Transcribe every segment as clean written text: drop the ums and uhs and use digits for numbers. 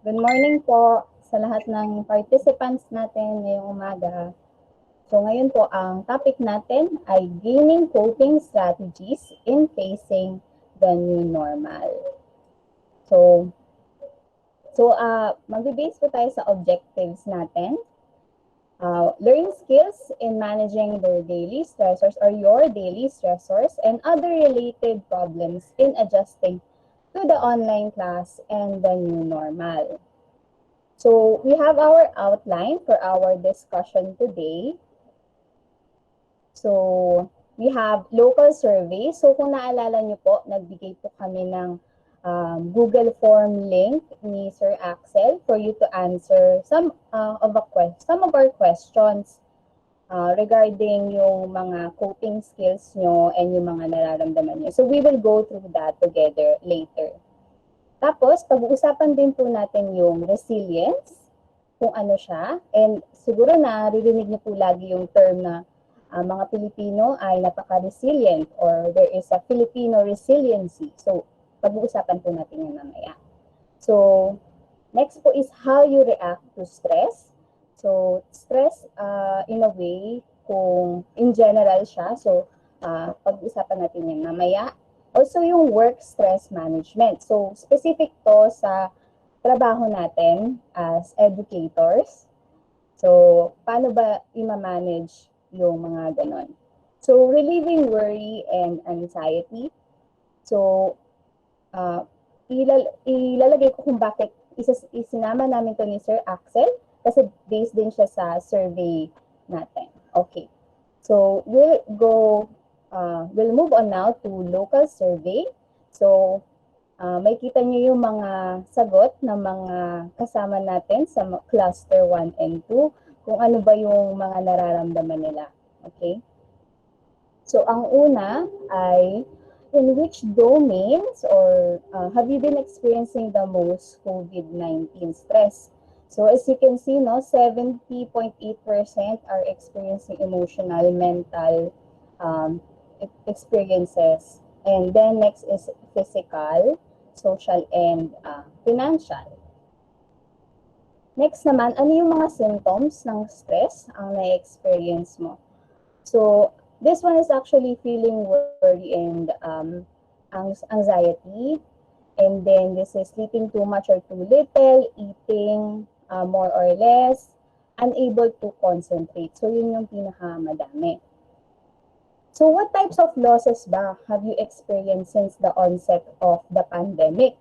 Good morning po sa lahat ng participants natin ngayong umaga. So ngayon po ang topic natin ay gaining coping strategies in facing the new normal. So, magbe-base po tayo sa objectives natin. Learn skills in managing their daily stressors or your daily stressors and other related problems in adjusting to the online class and the new normal. So we have our outline for our discussion today. So we have local survey. So kung naalala niyo po, nagbigay po kami ng Google form link ni Sir Axel for you to answer some of our questions regarding yung mga coping skills nyo and yung mga nararamdaman nyo. So we will go through that together later. Tapos, pag-uusapan din po natin yung resilience, kung ano siya. And siguro naririnig niyo po lagi yung term na mga Pilipino ay napaka-resilient or there is a Filipino resiliency. So, pag-uusapan po natin yan mamaya. So, next po is how you react to stress. So, stress in a way, kung in general siya. So, pag-uusapan natin yan mamaya. Also, yung work stress management. So, specific to sa trabaho natin as educators. So, paano ba i-manage yung mga ganon? So, relieving worry and anxiety. So, ilalagay ko kung bakit isinama namin to ni Sir Axel kasi based din siya sa survey natin. Okay. So, we'll move on now to local survey. So, may kita niyo yung mga sagot ng mga kasama natin sa cluster 1 and 2, kung ano ba yung mga nararamdaman nila. Okay? So, ang una ay, in which domains or have you been experiencing the most COVID-19 stress? So, as you can see, no, 70.8% are experiencing emotional, mental experiences. And then next is physical, social, and financial. Next naman, ano yung mga symptoms ng stress ang na-experience mo? So, this one is actually feeling worry and anxiety. And then this is sleeping too much or too little, eating more or less, unable to concentrate. So, yun yung pinakamadami. So, what types of losses ba have you experienced since the onset of the pandemic?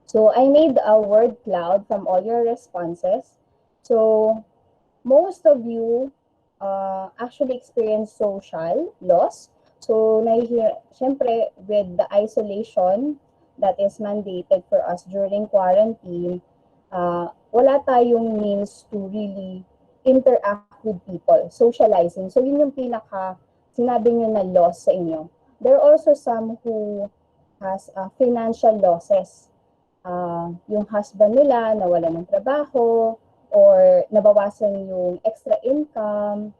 So, I made a word cloud from all your responses. So, most of you actually experience social loss. So, syempre, with the isolation that is mandated for us during quarantine, wala tayong means to really interact with people, socializing. So, yun yung sinabi nyo na loss sa inyo. There are also some who has financial losses. Yung husband nila nawala ng trabaho or nabawasan yung extra income.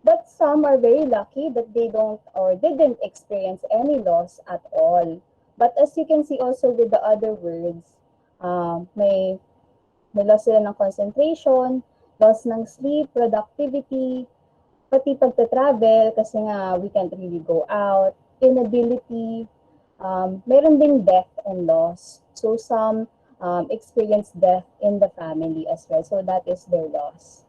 But some are very lucky that they don't or didn't experience any loss at all. But as you can see also with the other words, may loss sila ng concentration, loss ng sleep, productivity, pati pagta-travel kasi nga we can't really go out, inability, meron ding death and loss. So some experience death in the family as well. So that is their loss.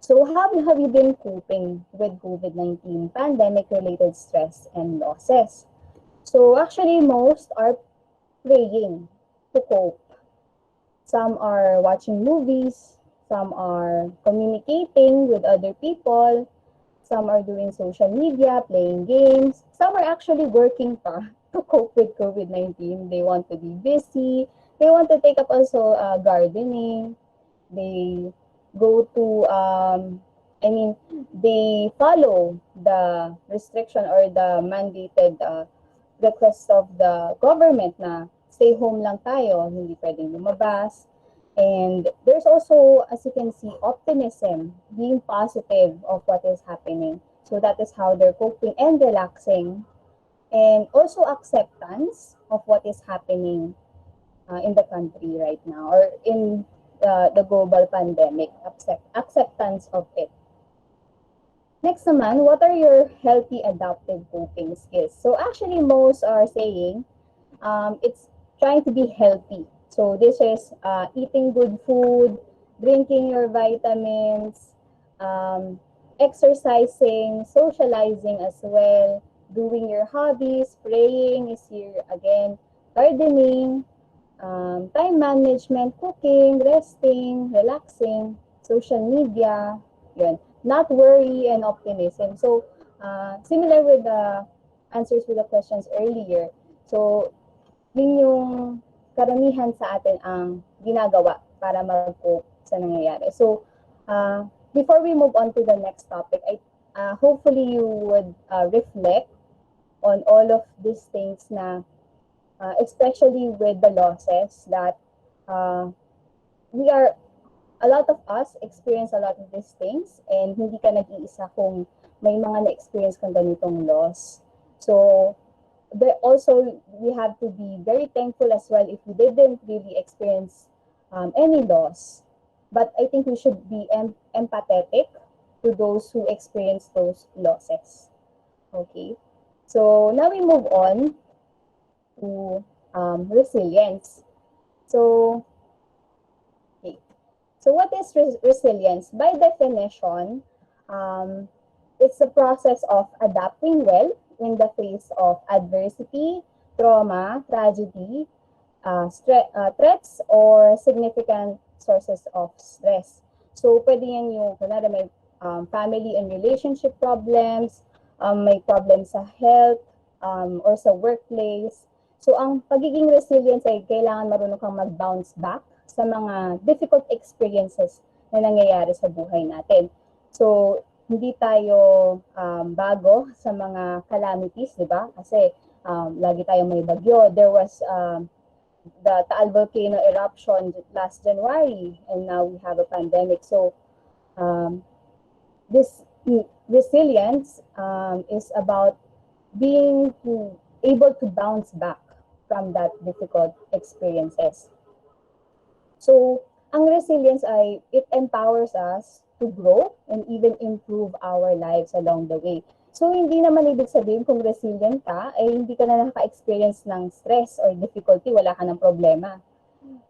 So how have you been coping with COVID-19 pandemic-related stress and losses? So actually most are praying to cope. Some are watching movies, some are communicating with other people, some are doing social media, playing games, some are actually working pa to cope with COVID-19. They want to be busy, they want to take up also gardening, they go to, they follow the restriction or the mandated request of the government na stay home lang tayo, hindi pwedeng lumabas. And there's also, as you can see, optimism, being positive of what is happening. So that is how they're coping and relaxing. And also acceptance of what is happening. in the country right now, or in the global pandemic, acceptance of it. Next naman, what are your healthy adaptive coping skills? So actually, most are saying it's trying to be healthy. So this is eating good food, drinking your vitamins, um, exercising, socializing as well, doing your hobbies, praying is here again, gardening, time management, cooking, resting, relaxing, social media, yun. Not worry and optimism. So, similar with the answers with the questions earlier. So, yun yung karamihan sa atin ang ginagawa para mag-cope sa nangyayari. So, before we move on to the next topic, hopefully you would reflect on all of these things na especially with the losses that uh, we are, a lot of us experience a lot of these things, and hindi ka nag-iisa kung may mga na-experience kang ganitong loss. So, also, we have to be very thankful as well if we didn't really experience any loss. But I think we should be empathetic to those who experience those losses. Okay. So now we move on to resilience. So, okay. So what is resilience? By definition, um, it's a process of adapting well in the face of adversity, trauma, tragedy, threats, or significant sources of stress. So, pwede yan yung, kunwari may family and relationship problems, may problems sa health, or sa workplace. So, ang pagiging resilient ay kailangan marunong kang mag-bounce back sa mga difficult experiences na nangyayari sa buhay natin. So, hindi tayo bago sa mga calamities, di ba? Kasi lagi tayong may bagyo. There was the Taal volcano eruption last January, and now we have a pandemic. So this resilience is about being able to bounce back from that difficult experiences. So ang resilience ay, it empowers us to grow and even improve our lives along the way. So, hindi naman ibig sabihin kung resilient ka, ay hindi ka na nakaka-experience ng stress or difficulty, wala ka ng problema.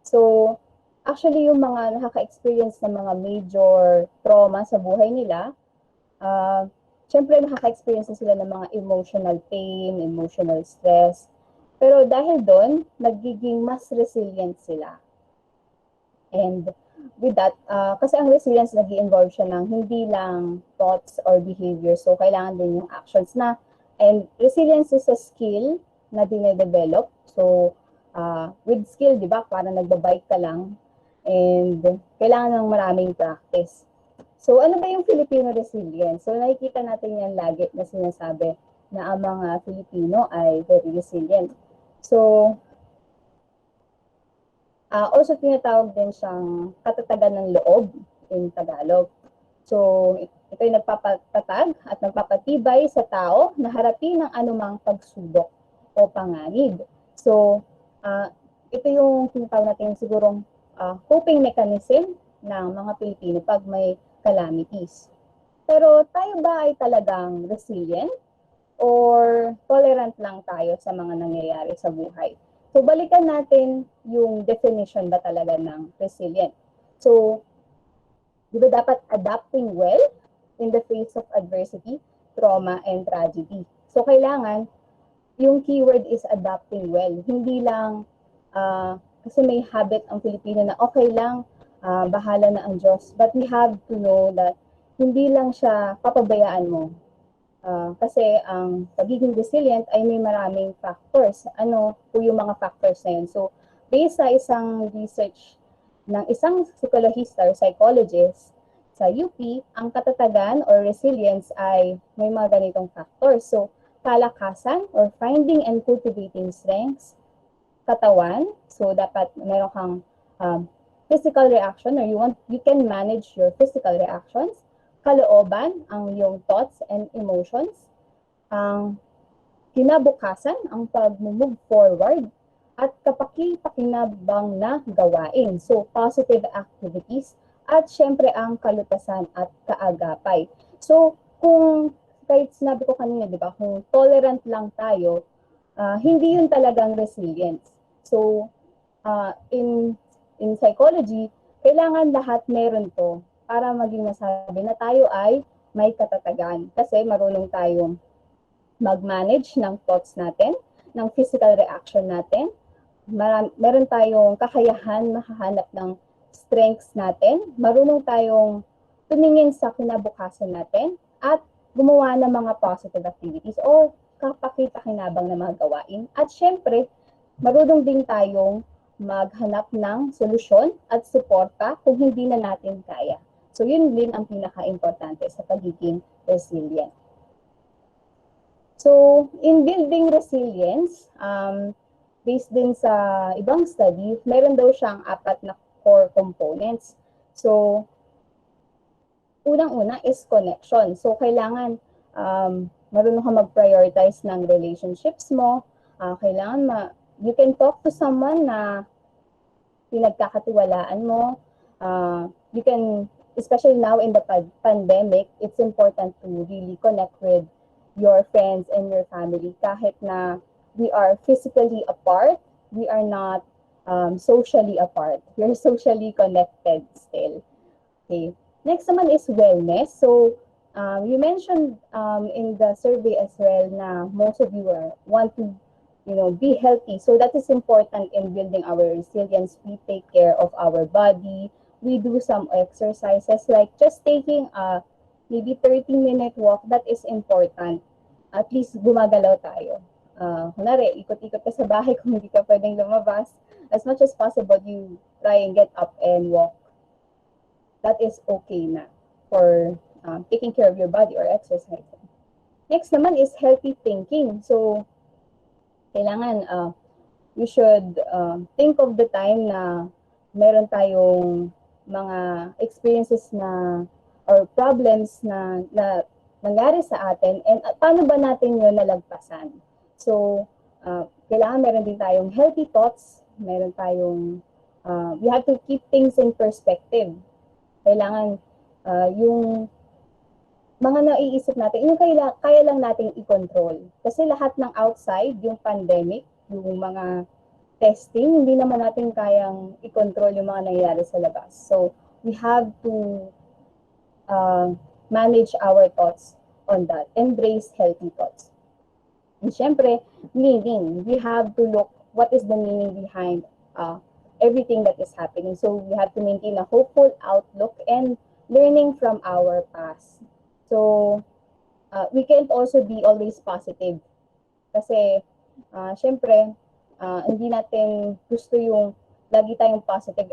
So, actually, yung mga nakaka-experience ng mga major trauma sa buhay nila, syempre nakaka-experience sila ng mga emotional pain, emotional stress. Pero dahil doon, nagiging mas resilient sila. And with that, kasi ang resilience nag-i-involve siya ng hindi lang thoughts or behavior. So, kailangan din yung actions na. And resilience is a skill na dine-develop. So, with skill, di ba, parang nagbabike ka lang. And kailangan ng maraming practice. So, ano ba yung Filipino resilience? So, nakikita natin yan lagi na sinasabi na ang mga Filipino ay very resilient. So, also, tinatawag din siyang katatagan ng loob in Tagalog. So, ito ay nagpapatatag at nagpapatibay sa tao na harapin ang anumang pagsubok o panganib. So, ito yung tinatawag natin sigurong coping mechanism ng mga Pilipino pag may calamities. Pero tayo ba ay talagang resilient or tolerant lang tayo sa mga nangyayari sa buhay? So, balikan natin yung definition ba talaga ng resilient. So, di ba dapat adapting well in the face of adversity, trauma, and tragedy. So, kailangan, yung keyword is adapting well. Hindi lang, kasi may habit ang Pilipino na okay lang, bahala na ang Diyos. But we have to know that hindi lang siya papabayaan mo. Kasi ang pagiging resilient ay may maraming factors. Ano po yung mga factors na yun? So, based sa isang research ng isang psychologist or psychologist sa UP, ang katatagan or resilience ay may mga ganitong factors. So, kalakasan or finding and cultivating strengths, katawan, so dapat meron kang physical reaction or you can manage your physical reactions, kalooban, ang iyong thoughts and emotions, ang kinabukasan, ang pag-move forward, at kapaki-pakinabang na gawain. So, positive activities at syempre ang kalutasan at kaagapay. So, kung kahit sinabi ko kanina, di ba, kung tolerant lang tayo, hindi yun talagang resilience. So, in psychology, kailangan lahat meron to para maging masabi na tayo ay may katatagan. Kasi marunong tayong mag-manage ng thoughts natin, ng physical reaction natin. Meron tayong kakayahan makahanap ng strengths natin. Marunong tayong tumingin sa kinabukasan natin at gumawa ng mga positive activities o kapaki-pakinabang na mga gawain. At syempre, marunong din tayong maghanap ng solusyon at suporta kung hindi na natin kaya. So yun din ang pinaka-importante sa pagiging resilient. So in building resilience, based din sa ibang study, meron daw siyang 4 na core components. So unang-una is connection. So kailangan marunong ka mag-prioritize ng relationships mo. Kailangan you can talk to someone na pinagkakatiwalaan mo. You can, especially now in the pandemic, it's important to really connect with your friends and your family. Kahit na we are physically apart, we are not socially apart. We're socially connected still. Okay. Next naman is wellness. So, you mentioned in the survey as well na most of you want to be healthy. So that is important in building our resilience. We take care of our body. We do some exercises like just taking a maybe 30-minute walk. That is important. At least gumagalaw tayo. Kunwari, ikot-ikot ka sa bahay kung hindi ka pwedeng lumabas. As much as possible, you try and get up and walk. That is okay na for taking care of your body or exercising. Next naman is healthy thinking. So, kailangan we should think of the time na meron tayong mga experiences na or problems na nangyari sa atin and paano ba natin yun nalagpasan. So, kailangan meron din tayong healthy thoughts, meron tayong, we have to keep things in perspective. Kailangan yung mga naiisip natin, yung kaya lang nating i-control. Kasi lahat ng outside, yung pandemic, yung mga testing, hindi naman natin kayang i-control yung mga nangyayari sa labas. So, we have to manage our thoughts on that. Embrace healthy thoughts. And syempre, meaning. We have to look what is the meaning behind everything that is happening. So, we have to maintain a hopeful outlook and learning from our past. So, we can't also be always positive. Kasi, syempre, hindi natin gusto yung lagi tayong positive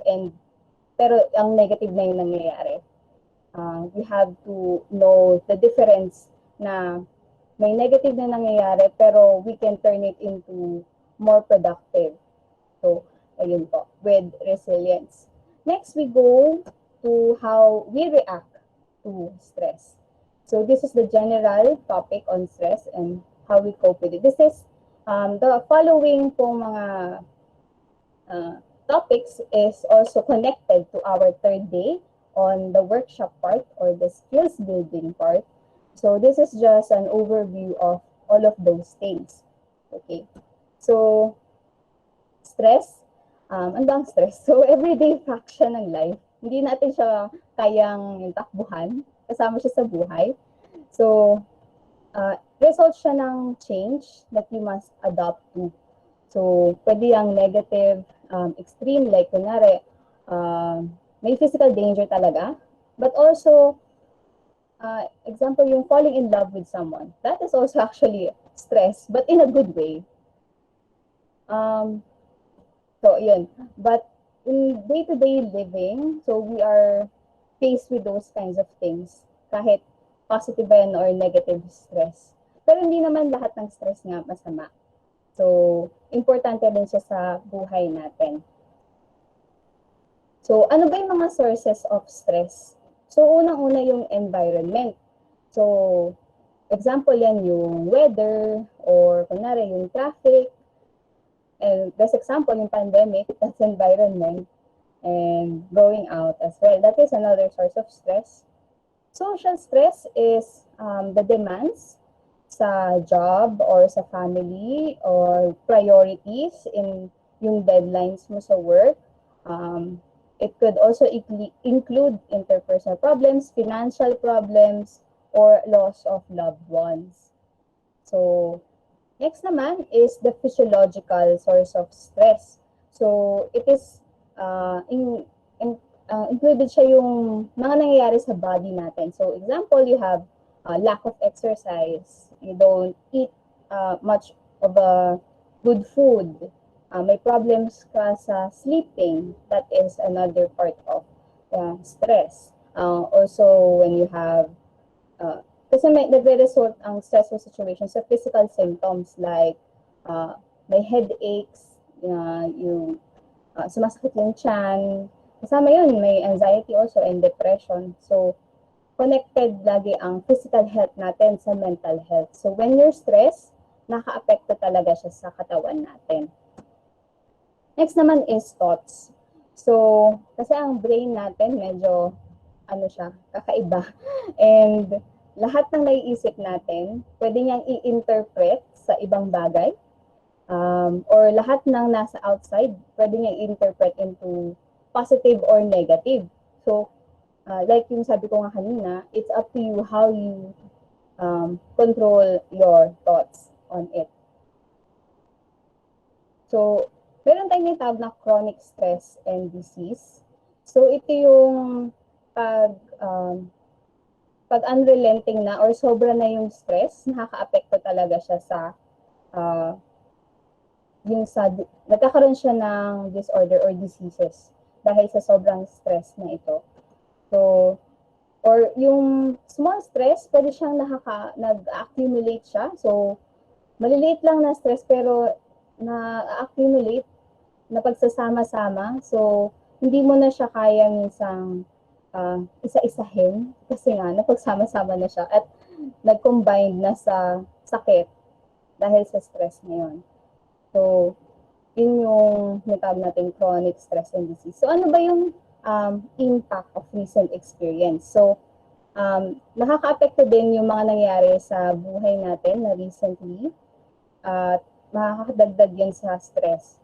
pero ang negative na yung nangyayari. We have to know the difference na may negative na nangyayari pero we can turn it into more productive. So, ayun po, with resilience. Next, we go to how we react to stress. So this is the general topic on stress and how we cope with it. This is the following pong mga topics is also connected to our third day on the workshop part or the skills building part. So this is just an overview of all of those things. Okay. So stress, ano bang stress? So everyday faction ng life. Hindi natin siya kayang takbuhan. Kasama siya sa buhay. So, result siya ng change that you must adapt to. So, pwede yung negative, extreme, like kunwari, may physical danger talaga. But also, example, yung falling in love with someone. That is also actually stress, but in a good way. So, yun. But in day-to-day living, so we are faced with those kinds of things, kahit positive ba yan or negative stress. Pero hindi naman lahat ng stress nga masama. So, importante din siya sa buhay natin. So, ano ba yung mga sources of stress? So, unang-una yung environment. So, example yan yung weather or kunwari yung traffic. And best example, yung pandemic, that's environment and going out as well. That is another source of stress. Social stress is the demands sa job or sa family or priorities in yung deadlines mo sa work. It could also include interpersonal problems, financial problems, or loss of loved ones. So, next naman is the physiological source of stress. So, it is included siya yung mga nangyayari sa body natin. So, example, you have lack of exercise. You don't eat much of a good food. May problems ka sa sleeping. That is another part of stress. Also, when you have kasi may nagre-result ang stressful situations sa physical symptoms like may headaches, yung sumasakit yung tiyan. Kasama yun, may anxiety also and depression. So, connected lagi ang physical health natin sa mental health. So, when you're stressed, naka-apekto talaga siya sa katawan natin. Next naman is thoughts. So, kasi ang brain natin medyo, kakaiba. And lahat ng naiisip natin, pwede niyang i-interpret sa ibang bagay. Or lahat ng nasa outside, pwede niyang i-interpret into positive or negative. So, like yung sabi ko nga kanina, it's up to you how you control your thoughts on it. So, meron tayong tinatawag na chronic stress and disease. So, ito yung pag unrelenting na or sobra na yung stress, nakaka-apekto talaga siya sa nagkakaroon siya ng disorder or diseases dahil sa sobrang stress na ito. So, or yung small stress, pwede siyang nag-accumulate siya. So, maliliit lang na stress pero na-accumulate, na pagsasama-sama. So, hindi mo na siya kaya minsang isa-isahin kasi nga napagsama-sama na siya at nag-combine na sa sakit dahil sa stress na yun. So, yun yung natawag natin chronic stress and disease. So, ano ba yung impact of recent experience? So, nakaka-apekto din yung mga nangyari sa buhay natin na recently at makakadagdag yun sa stress.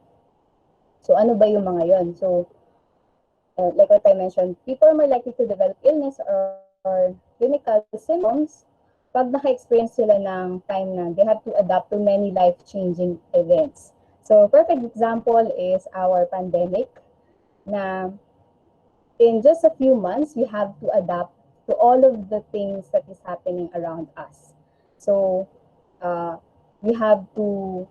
So, ano ba yung mga yun? So, like what I mentioned, people are more likely to develop illness or clinical symptoms pag naka-experience sila ng time na they have to adapt to many life-changing events. So, perfect example is our pandemic na in just a few months, we have to adapt to all of the things that is happening around us. So, we have to,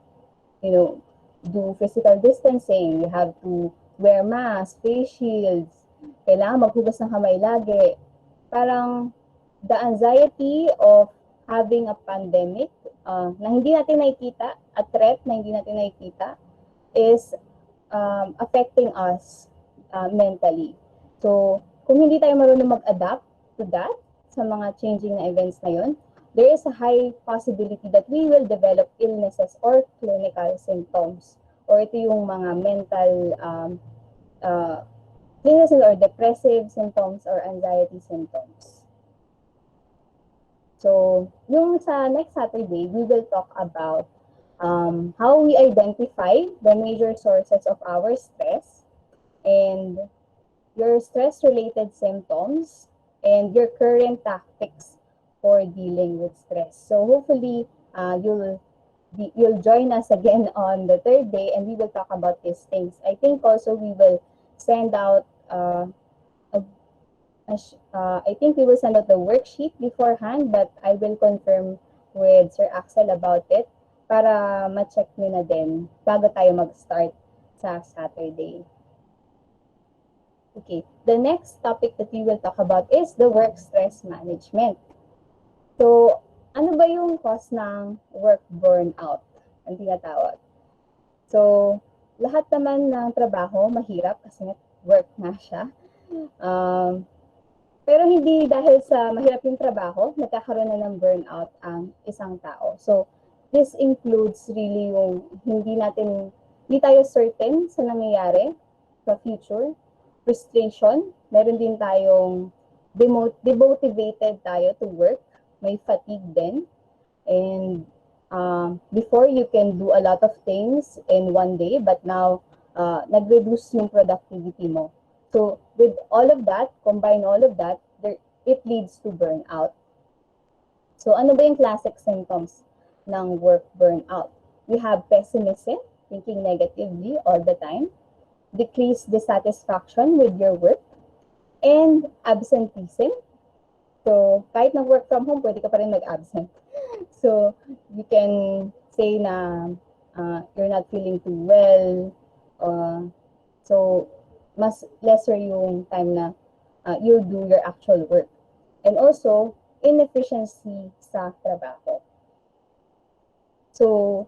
do physical distancing. We have to wear masks, face shields. Kailangan maghugas ng kamay lagi. Parang the anxiety of having a pandemic na hindi natin nakikita, a threat na hindi natin nakikita, is affecting us mentally. So, kung hindi tayo marunong mag-adapt to that, sa mga changing na events na yun, there is a high possibility that we will develop illnesses or clinical symptoms. Or ito yung mga mental illnesses or depressive symptoms or anxiety symptoms. So, yung sa next Saturday, we will talk about how we identify the major sources of our stress and your stress-related symptoms and your current tactics for dealing with stress. So hopefully, you'll join us again on the third day and we will talk about these things. I think also we will send out I think we will send out the worksheet beforehand, but I will confirm with Sir Axel about it para ma-check nyo na din bago tayo mag-start sa Saturday. Okay, the next topic that we will talk about is the work stress management. So, ano ba yung cause ng work burnout? Ang tinatawag. So, lahat naman ng trabaho mahirap kasi work na siya. Pero hindi dahil sa mahirap yung trabaho, nagkakaroon na ng burnout ang isang tao. So, this includes really yung hindi natin Di tayo certain sa nangyayari sa future. Frustration, meron din tayong demotivated tayo to work. May fatigue din. And before, you can do a lot of things in one day, but now, nag-reduce yung productivity mo. So, with all of that, combine all of that, it leads to burnout. So, ano ba yung classic symptoms ng work burnout? We have pessimism, thinking negatively all the time, decreased dissatisfaction with your work, and absenteeism. So, kahit nag-work from home, pwede ka pa rin mag-absent. So, you can say na you're not feeling too well. So, mas lesser yung time na you'll do your actual work. And also, inefficiency sa trabaho. So,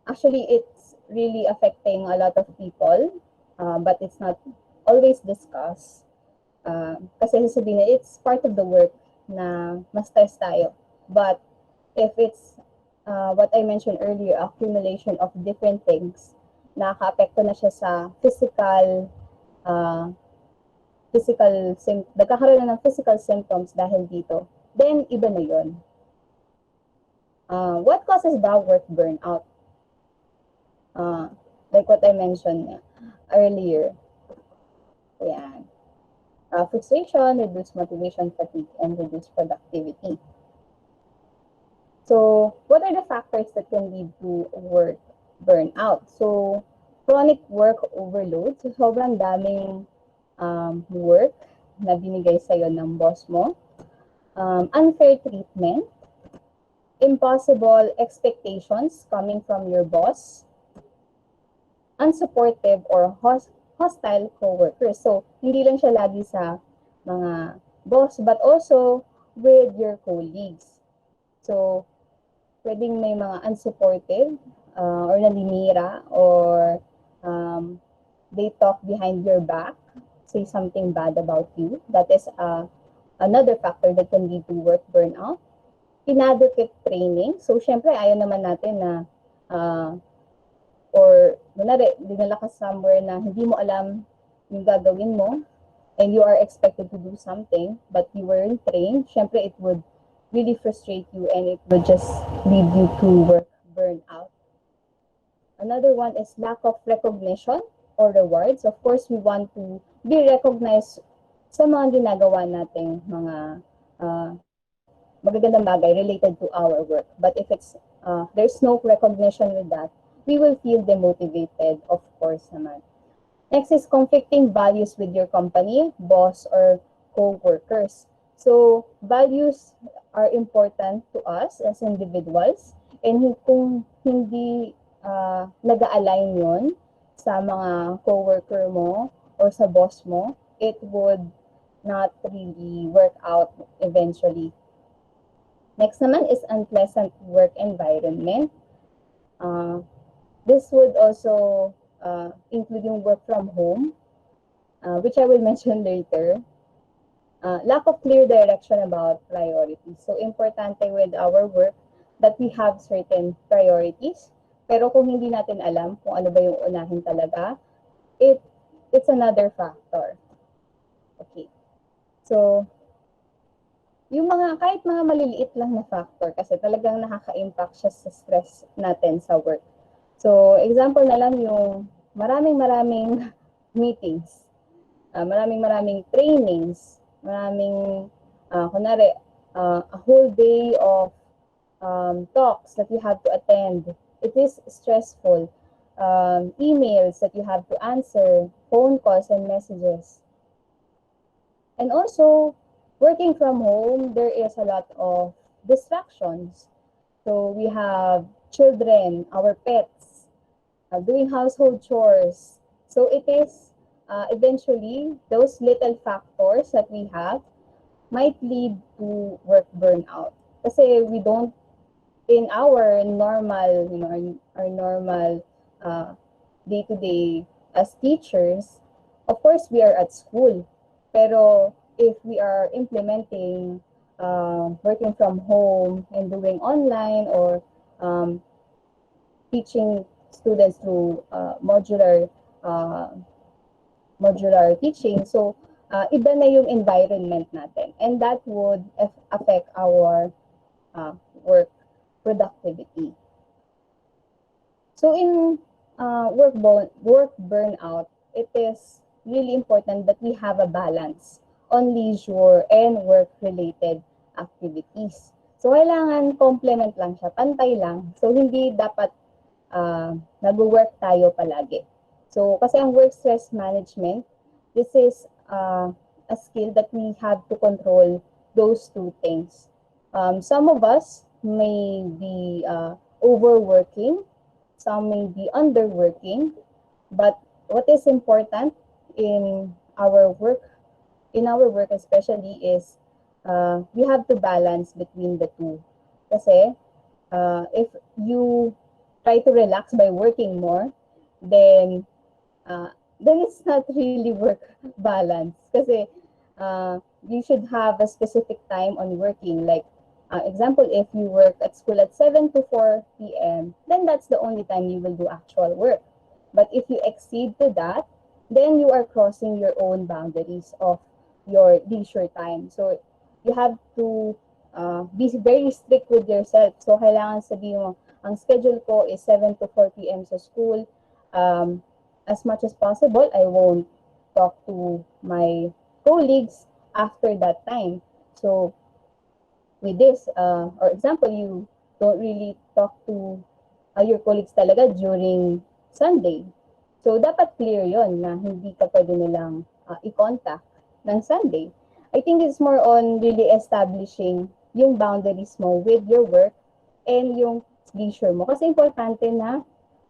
actually, it's really affecting a lot of people, but it's not always discussed. Kasi sasabihin na it's part of the work na ma-stress tayo. But if it's what I mentioned earlier, accumulation of different things, nakaka-apekto na siya sa nagkakaroon na ng physical symptoms dahil dito, then iba na yun. What causes ba work burnout? Like what I mentioned earlier. Ayan. Frustration, reduced motivation, fatigue, and reduced productivity. So, what are the factors that can lead to work burnout? So, chronic work overload. So, sobrang daming work na binigay sa'yo ng boss mo. Unfair treatment. Impossible expectations coming from your boss. Unsupportive or hostile co-workers. So, hindi lang siya lagi sa mga boss, but also with your colleagues. So, pwedeng may mga unsupportive or naninira or they talk behind your back, say something bad about you. That is another factor that can lead to work burnout. Inadequate training. So, syempre, ayaw naman natin na or dinala ka somewhere na hindi mo alam yung gagawin mo and you are expected to do something but you weren't trained, syempre it would really frustrate you and it would just lead you to work burnout. Another one is lack of recognition or rewards. Of course, we want to be recognized sa mga ginagawa nating mga magagandang bagay related to our work. But if there's no recognition with that, we will feel demotivated, of course naman. Next is conflicting values with your company, boss, or co-workers. So, values are important to us as individuals. And kung hindi nag-align yun sa mga co-worker mo or sa boss mo, it would not really work out eventually. Next naman is unpleasant work environment. This would also include yung work from home, which I will mention later. Lack of clear direction about priorities. So, importante with our work that we have certain priorities. Pero kung hindi natin alam kung ano ba yung unahin talaga, it's another factor. Okay. So, yung kahit mga maliliit lang na factor kasi talagang nakaka-impact siya sa stress natin sa work. So, example na lang yung maraming meetings, maraming trainings, kunwari, a whole day of talks that you have to attend. It is stressful. Emails that you have to answer, phone calls and messages. And also, working from home, there is a lot of distractions. So we have children, our pets, doing household chores. So it is eventually those little factors that we have might lead to work burnout. Kasi we don't, in our normal, our normal day-to-day as teachers, of course we are at school. Pero if we are implementing working from home and doing online or teaching students through modular teaching. So, iba na yung environment natin. And that would affect our work productivity. So, in work burnout, it is really important that we have a balance on leisure and work-related activities. So, kailangan complement lang siya, pantay lang. So, hindi dapat nag-work tayo palagi. So, kasi ang work stress management, this is a skill that we have to control those two things. Some of us may be overworking, some may be underworking, but what is important in our work especially is we have to balance between the two. Kasi if you try to relax by working more, then it's not really work balance. Kasi you should have a specific time on working. Like, example, if you work at school at 7 to 4 p.m., then that's the only time you will do actual work. But if you exceed to that, then you are crossing your own boundaries of your leisure time. So, you have to be very strict with yourself. So, kailangan sabihin mo, ang schedule ko is 7 to 4 p.m. sa school. As much as possible, I won't talk to my colleagues after that time. So, with this, or example, you don't really talk to your colleagues talaga during Sunday. So, dapat clear yon na hindi ka pwede nilang i-contact ng Sunday. I think it's more on really establishing yung boundaries mo with your work and yung leisure mo. Kasi importante na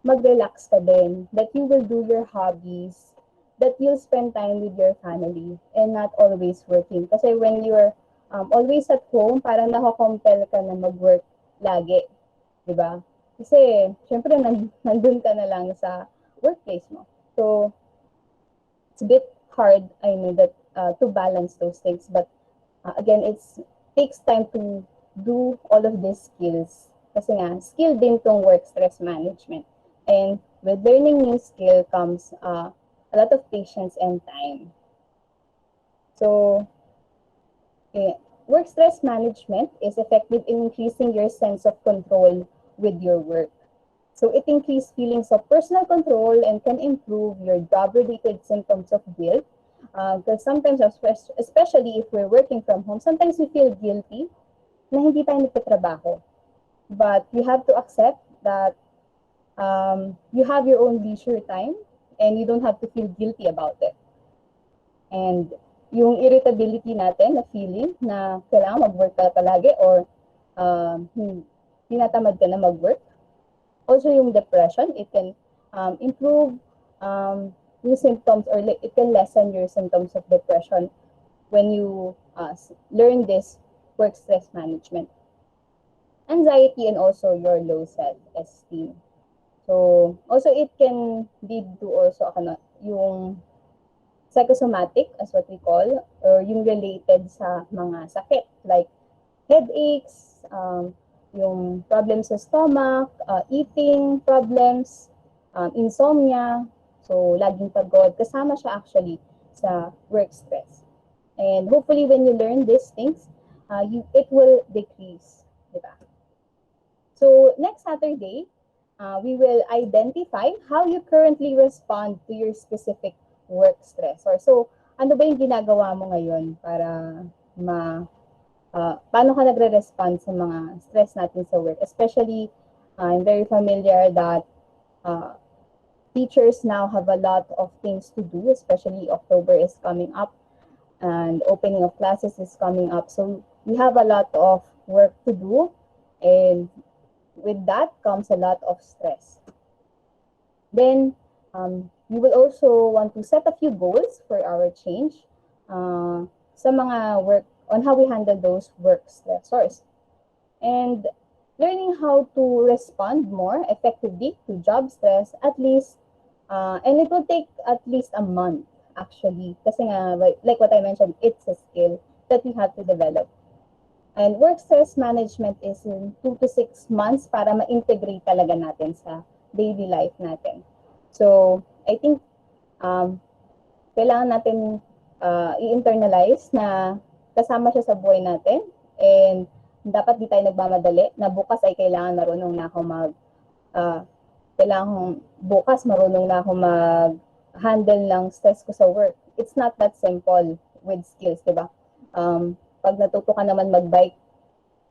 mag-relax ka din, that you will do your hobbies, that you'll spend time with your family and not always working. Kasi when you're always at home, parang nako-compel ka na mag-work lagi. Diba? Kasi, syempre, nandun ka na lang sa workplace mo. So, it's a bit hard, I know, that to balance those things. But, again, it takes time to do all of these skills. Kasi nga, skill din tong work stress management. And with learning new skill comes a lot of patience and time. So, work stress management is effective in increasing your sense of control with your work. So it increases feelings of personal control and can improve your job-related symptoms of guilt. Because sometimes, especially if we're working from home, sometimes we feel guilty na hindi tayo nagtatrabaho. But you have to accept that you have your own leisure time and you don't have to feel guilty about it. And yung irritability natin na feeling na kailangan mag-work ka palagi or tinatamad ka na mag-work. Also yung depression, it can improve yung symptoms or it can lessen your symptoms of depression when you learn this work stress management. Anxiety and also your low self-esteem. So also it can lead to also yung psychosomatic, as what we call, or yung related sa mga sakit like headaches, yung problems sa stomach, eating problems, insomnia, so laging pagod, kasama siya actually sa work stress. And hopefully when you learn these things, it will decrease, diba? So next Saturday, we will identify how you currently respond to your specific work stressor. So ano ba yung ginagawa mo ngayon para paano ka nagre-respond sa mga stress natin sa work? Especially, I'm very familiar that teachers now have a lot of things to do, especially October is coming up and opening of classes is coming up. So we have a lot of work to do, and with that comes a lot of stress. Then, we will also want to set a few goals for our change sa mga work on how we handle those work stressors. And learning how to respond more effectively to job stress at least, and it will take at least a month actually. Kasi nga, like what I mentioned, it's a skill that we have to develop. And work stress management is in 2 to 6 months para ma-integrate talaga natin sa daily life natin. So, I think kailangan natin i-internalize na kasama siya sa buhay natin, and dapat di tayo nagmamadali na bukas ay kailangan marunong na ako kailangan bukas marunong na ako mag-handle ng stress ko sa work. It's not that simple with skills, di ba? Pag natuto ka naman mag-bike,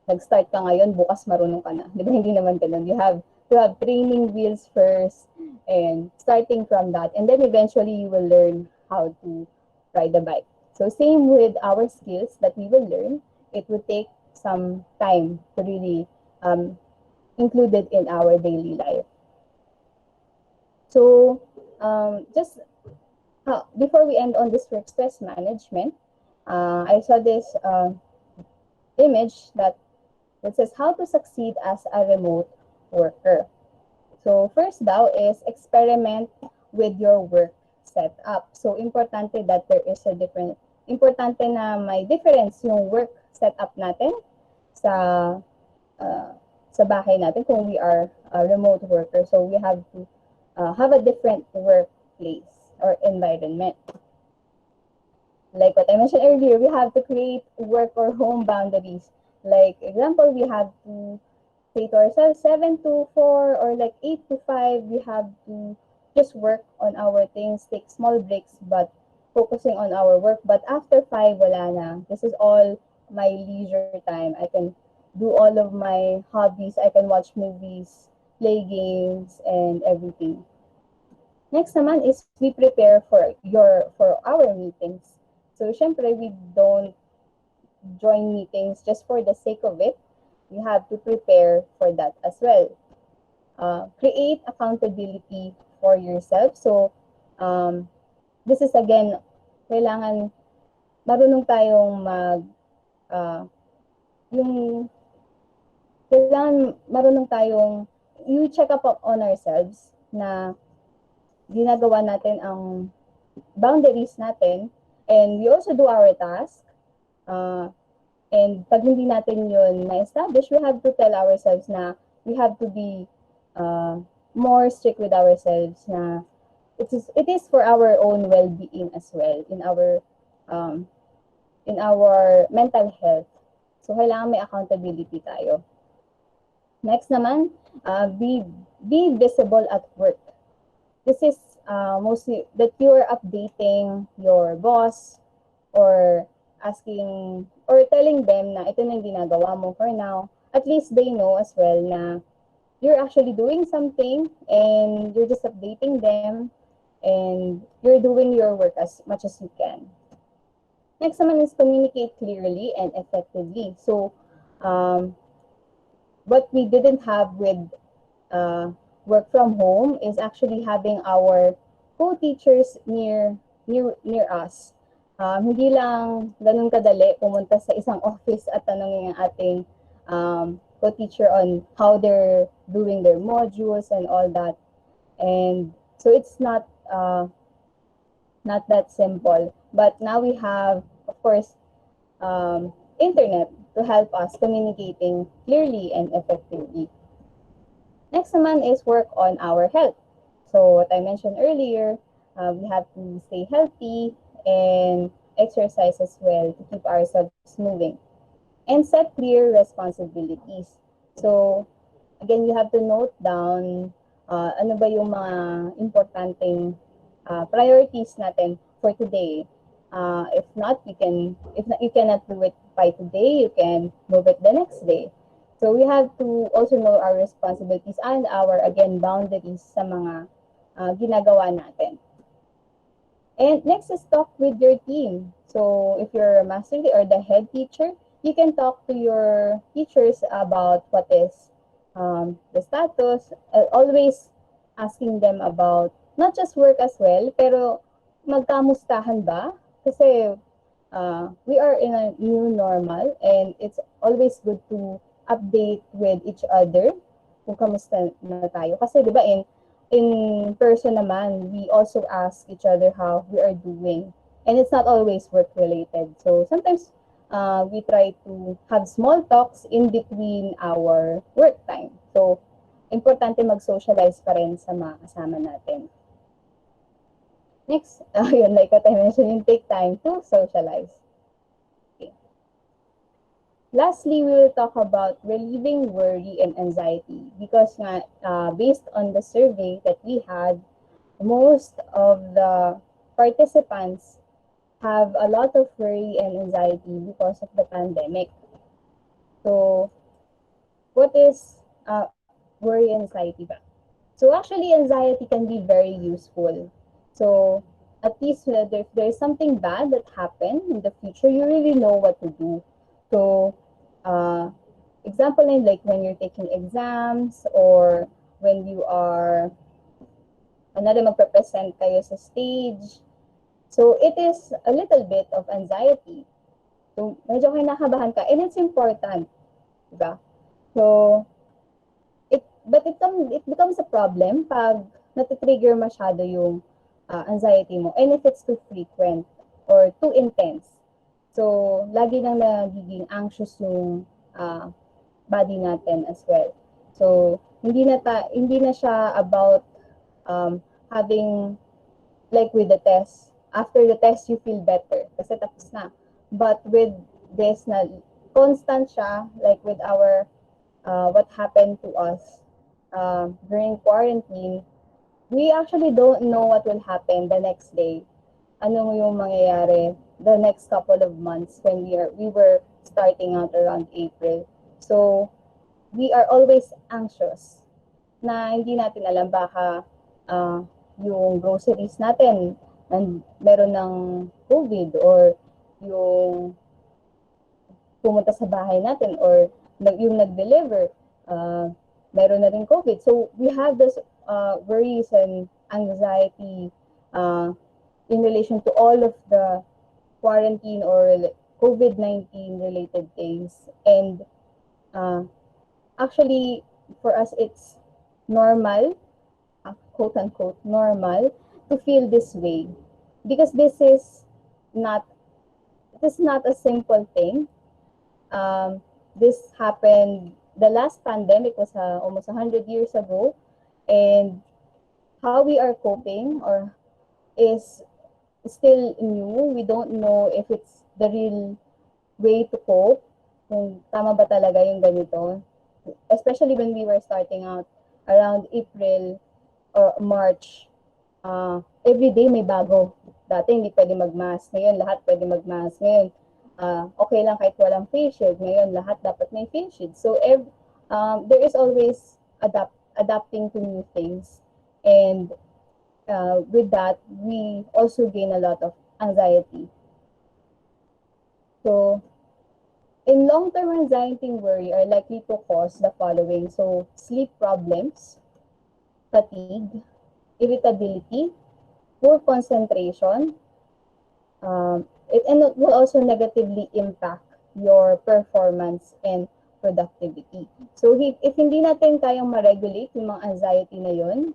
nag-start ka ngayon, bukas marunong ka na. Di ba? Hindi naman ganun. You have to have training wheels first, and starting from that, and then eventually you will learn how to ride the bike. So same with our skills that we will learn, it will take some time to really include it in our daily life. So just before we end on this work stress management, I saw this image that says how to succeed as a remote worker. So first daw is experiment with your work setup. So importante that there is importante na may difference yung work setup natin sa bahay natin kung we are a remote worker. So we have to have a different workplace or environment. Like what I mentioned earlier, we have to create work or home boundaries. Like example, we have to say to ourselves 7 to 4 or like 8 to 5, we have to just work on our things, take small breaks, but focusing on our work. But after 5, wala na. This is all my leisure time. I can do all of my hobbies. I can watch movies, play games, and everything. Next naman is we prepare for our meetings. So syempre, we don't join meetings just for the sake of it. We have to prepare for that as well. Create accountability for yourself. So this is again, kailangan marunong tayong you check up on ourselves na ginagawa natin ang boundaries natin, and we also do our task. And pag hindi natin yun na-establish, we have to tell ourselves na we have to be more strict with ourselves na it is for our own well-being as well, in our mental health. So kailangan may accountability tayo. Next naman, be visible at work. This is mostly that you are updating your boss or asking or telling them na ito na yung ginagawa mo for now. At least they know as well na you're actually doing something and you're just updating them and you're doing your work as much as you can. Next naman is communicate clearly and effectively. So what we didn't have with work from home is actually having our co-teachers near us. Hindi lang ganun kadali pumunta sa isang office at tanongin ang ating co-teacher on how they're doing their modules and all that. And so it's not that simple. But now we have, of course, internet to help us communicating clearly and effectively. Next naman is work on our health. So what I mentioned earlier, we have to stay healthy and exercise as well to keep ourselves moving. And set clear responsibilities. So again, you have to note down ano ba yung mga importanteng priorities natin for today. If you cannot do it by today, you can move it the next day. So we have to also know our responsibilities and our, again, boundaries sa mga ginagawa natin. And next is talk with your team. So if you're a master or the head teacher, you can talk to your teachers about what is the status, always asking them about not just work as well, pero magkamustahan ba? Kasi we are in a new normal and it's always good to update with each other kung kamusta na tayo. Kasi di ba in person naman, we also ask each other how we are doing. And it's not always work related. So sometimes we try to have small talks in between our work time. So importante mag-socialize pa rin sa mga kasama natin. Next, yun, like what I mentioned, yung take time to socialize. Okay. Lastly, we will talk about relieving worry and anxiety because based on the survey that we had, most of the participants have a lot of worry and anxiety because of the pandemic. So, what is worry and anxiety ba? So actually, anxiety can be very useful. So at least if there's something bad that happened in the future, you really know what to do. So example like when you're taking exams or when you are another magpe-present kayo sa stage. So it is a little bit of anxiety. So medyo kinakabahan ka and it's important, diba? So it becomes a problem pag natitrigger masyado yung anxiety mo and if it's too frequent or too intense. So, lagi nang nagiging anxious yung body natin as well. So, hindi na siya about having like with the test. After the test, you feel better kasi tapos na. But with this na constant siya, like with our what happened to us during quarantine, we actually don't know what will happen the next day. Ano yung mangyayari the next couple of months when we were starting out around April. So, we are always anxious na hindi natin alam baka yung groceries natin meron ng COVID or yung pumunta sa bahay natin or yung nag-deliver, meron na rin COVID. So we have this worries and anxiety in relation to all of the quarantine or COVID-19 related things. And actually, for us, it's normal, quote unquote, normal to feel this way because this is not a simple thing. This happened, the last pandemic was almost 100 years ago, and how we are coping or is still new. We don't know if it's the real way to cope, kung tama ba talaga yung ganito. Especially when we were starting out around April or March, every day may bago. Dati hindi pwede mag-mask. Ngayon, lahat pwede mag-mask. Ngayon, okay lang kahit walang face shield. Ngayon, lahat dapat may face shield. So, there is always adapting to new things. And with that, we also gain a lot of anxiety. So, in long-term anxiety and worry are likely to cause the following. So, sleep problems, fatigue, irritability, poor concentration, it will also negatively impact your performance and productivity. So, if hindi natin kayang ma-regulate yung mga anxiety na yun,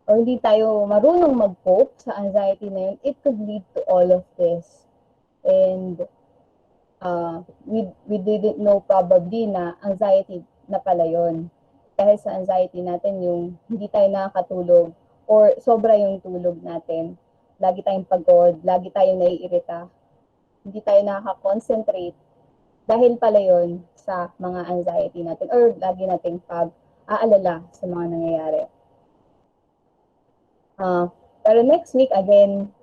or hindi tayo marunong mag-cope sa anxiety na yun, it could lead to all of this. And we didn't know probably na anxiety na pala yun. Dahil sa anxiety natin, yung hindi tayo nakakatulog or sobra yung tulog natin. Lagi tayong pagod, lagi tayong naiirita, hindi tayo nakaka-concentrate dahil pala yun sa mga anxiety natin or lagi nating pag-aalala sa mga nangyayari. Pero next week, again,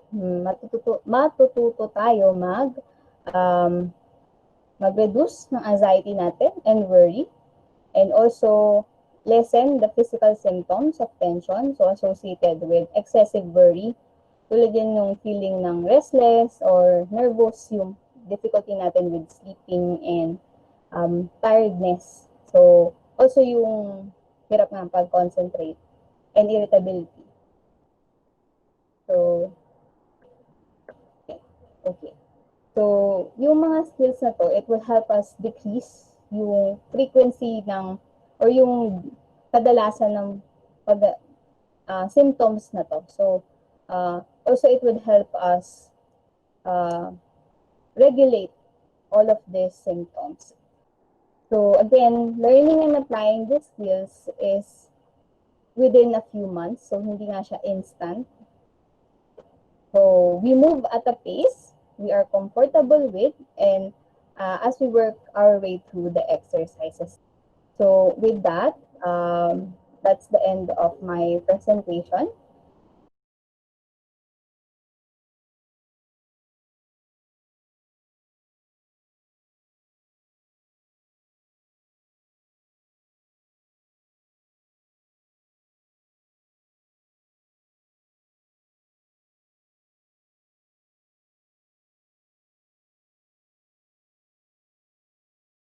matututo tayo mag-reduce ng anxiety natin and worry, and also lessen the physical symptoms of tension so associated with excessive worry. Tulad yan yung feeling ng restless or nervous, yung difficulty natin with sleeping and tiredness. So, also yung hirap ng pag-concentrate and irritability. So, okay. So, yung mga skills na to, it will help us decrease yung frequency ng or yung kadalasan ng symptoms na to. So, also it would help us regulate all of these symptoms. So again, learning and applying these skills is within a few months. So hindi nga siya instant. So we move at a pace we are comfortable with, and as we work our way through the exercises. So with that, that's the end of my presentation.